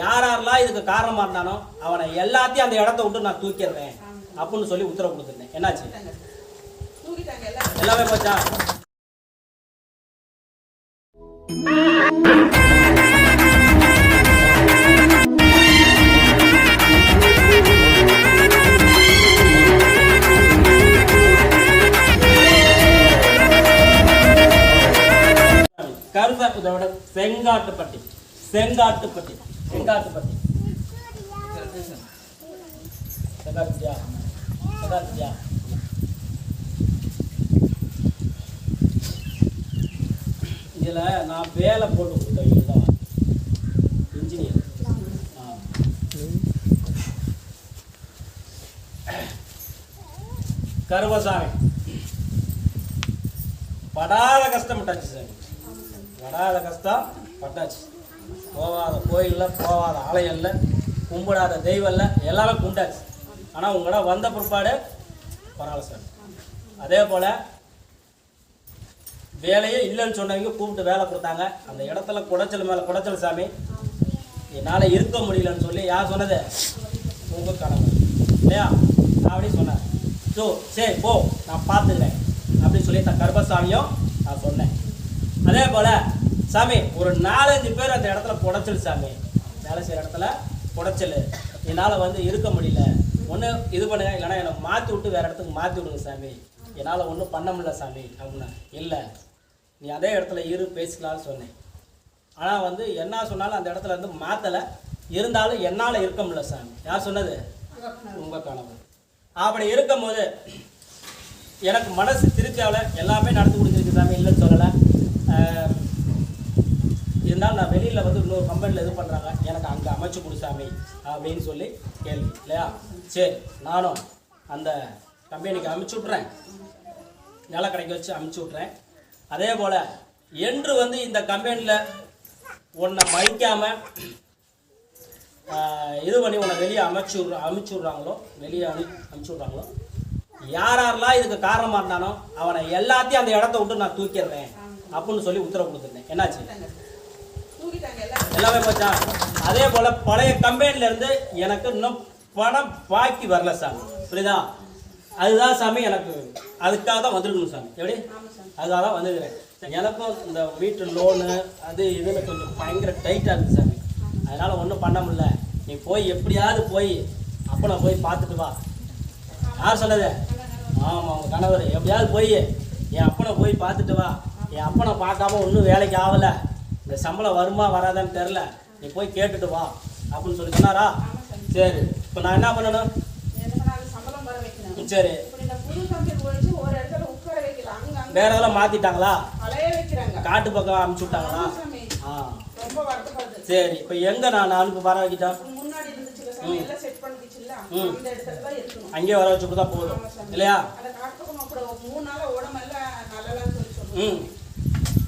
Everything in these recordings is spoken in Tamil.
யாரெல்லாம் இதுக்கு காரணமா இருந்தானோ அவனை எல்லாத்தையும் அந்த இடத்த விட்டு நான் தூக்கிடுறேன் அப்படின்னு சொல்லி உத்தரவு கொடுத்துருந்தேன். என்னாச்சு? எல்லாமே போச்சா? கருத செங்காட்டுப்பட்டி செங்காட்டுப்பட்டி செங்காட்டுப்பட்டி செங்காட்டுப்பட்டியா செங்காட்டுப்பட்டியா இதில் நான் வேலை போட்டு கொடுத்தேன். இதுதான் இன்ஜினியர். கருவசாமி படாத கஷ்டம் பட்டாச்சு சார், படாத கஷ்டம் பட்டாச்சு. போகாத கோயிலில், போகாத ஆலயம்ல, கும்பிடாத தெய்வம் இல்லை, எல்லாமே கும்பிட்டாச்சு. ஆனால் உங்களோட வந்த பிற்பாடு பரவாயில்ல சார். அதே போல் வேலையே இல்லைன்னு சொன்னவங்க கூப்பிட்டு வேலை கொடுத்தாங்க. அந்த இடத்துல குடைச்சல் மேலே குடைச்சல் சாமி, என்னால் இருக்க முடியலன்னு சொல்லி யார் சொன்னது? உங்கள் கணவர் இல்லையா? அப்படி சொன்னார். ஸோ சரி போ, நான் பார்த்துக்கிறேன் அப்படின்னு சொல்லி தான் கருப்பசாமியும் நான் சொன்னேன். அதே போல் சாமி ஒரு 4-5 பேர் அந்த இடத்துல குடைச்சல் சாமி, வேலை செய்கிற இடத்துல குடைச்சல், என்னால் வந்து இருக்க முடியல, ஒன்று இது பண்ணுங்க, இல்லைனா என்னை மாற்றி விட்டு வேறு இடத்துக்கு மாற்றி விடுங்க சாமி, என்னால் ஒன்றும் பண்ண முடியல சாமி அப்படின்னா. இல்லை நீ அதே இடத்துல இரு, பேசிக்கலாம்னு சொன்னேன். ஆனால் வந்து என்ன சொன்னாலும் அந்த இடத்துல இருந்து மாற்றலை, இருந்தாலும் என்னால் இருக்க முடியல சாமி. யார் சொன்னது? உங்கள் கணவர். அப்படி இருக்கும்போது எனக்கு மனசு திருப்தியாவில் எல்லாமே நடந்து கொடுத்துருக்கு சாமி, இல்லைன்னு சொல்லலை. இருந்தாலும் நான் வெளியில் வந்து இன்னொரு கம்பெனியில் இது பண்ணுறாங்க, எனக்கு அங்கே அமைச்சு கொடு சாமி அப்படின்னு சொல்லி கேள்வி இல்லையா? சரி, நானும் அந்த கம்பெனிக்கு அமுச்சு விட்றேன், நில கடைக்கு வச்சு அமுச்சு விட்றேன். அதே போல் என்று வந்து இந்த கம்பெனியில் உன்னை மதிக்காமல் இது பண்ணி உன்னை வெளியே அமுச்சு விட்றாங்களோ, வெளியே அமுச்சு விட்றாங்களோ, யாரெல்லாம் இதுக்கு காரணமாக இருந்தானோ அவனை எல்லாத்தையும் அந்த இடத்த விட்டு நான் தூக்கிடுறேன் அப்படின்னு சொல்லி உத்தரவு கொடுத்துருந்தேன். என்னாச்சு? எல்லாமே போச்சா? அதே போல் பழைய கம்பெனிலேருந்து எனக்கு இன்னும் பணம் பாக்கி வரல சாமி, புரியுதா? அதுதான் சாமி எனக்கு, அதுக்காக தான் வந்துருக்கணும் சாமி. எப்படி? அதுக்காக தான் வந்துருக்கிறேன். எனக்கும் இந்த வீட்டு லோனு அது இதுன்னு கொஞ்சம் பயங்கர டைட்டாக இருக்குது சாமி. அதனால் ஒன்றும் பண்ண முடியல. நீ போய் எப்படியாவது போய் அப்பனை போய் பார்த்துட்டு வா. யார் சொன்னது? ஆமாம், உங்கள் கணவர். எப்படியாவது போய் என் அப்பனை போய் பார்த்துட்டு வா. என் அப்பனை பார்க்காம ஒன்றும் வேலைக்கு ஆகலை, இந்த சம்பளம் வருமா வராதான்னு தெரில, நீ போய் கேட்டுட்டு வா அப்படின்னு சொல்லி சொன்னாரா? சரி, இப்போ நான் என்ன பண்ணணும்? சரி, வேற எதெல்லாம் மாற்றிட்டாங்களா? காட்டு பக்கம் அனுப்பிச்சு விட்டாங்களா? சரி, இப்போ எங்கே நான் அனுப்பி வர வைக்கிட்டேன்? அங்கேயே வர வச்சு கொடுத்தா போதும் இல்லையா?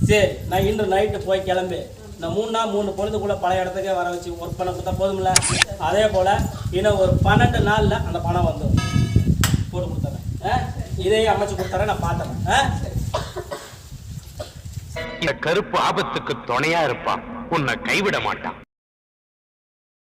சரி, நான் இன்று நைட்டு போய் கிளம்பி இந்த 3 பொழுதுக்குள்ளே பழைய இடத்துக்கே வர வச்சு ஒர்க் பண்ண கொடுத்தா போதும்ல? அதே போல் இன்னும் ஒரு 12 நாளில் அந்த பணம் வந்து போட்டு கொடுத்துறேன். இதையே அமைச்சு கொடுத்துறேன், நான் பார்த்துறேன். இந்த கருப்பு ஆபத்துக்கு துணையா இருப்பான், உன்னை கைவிட மாட்டான்.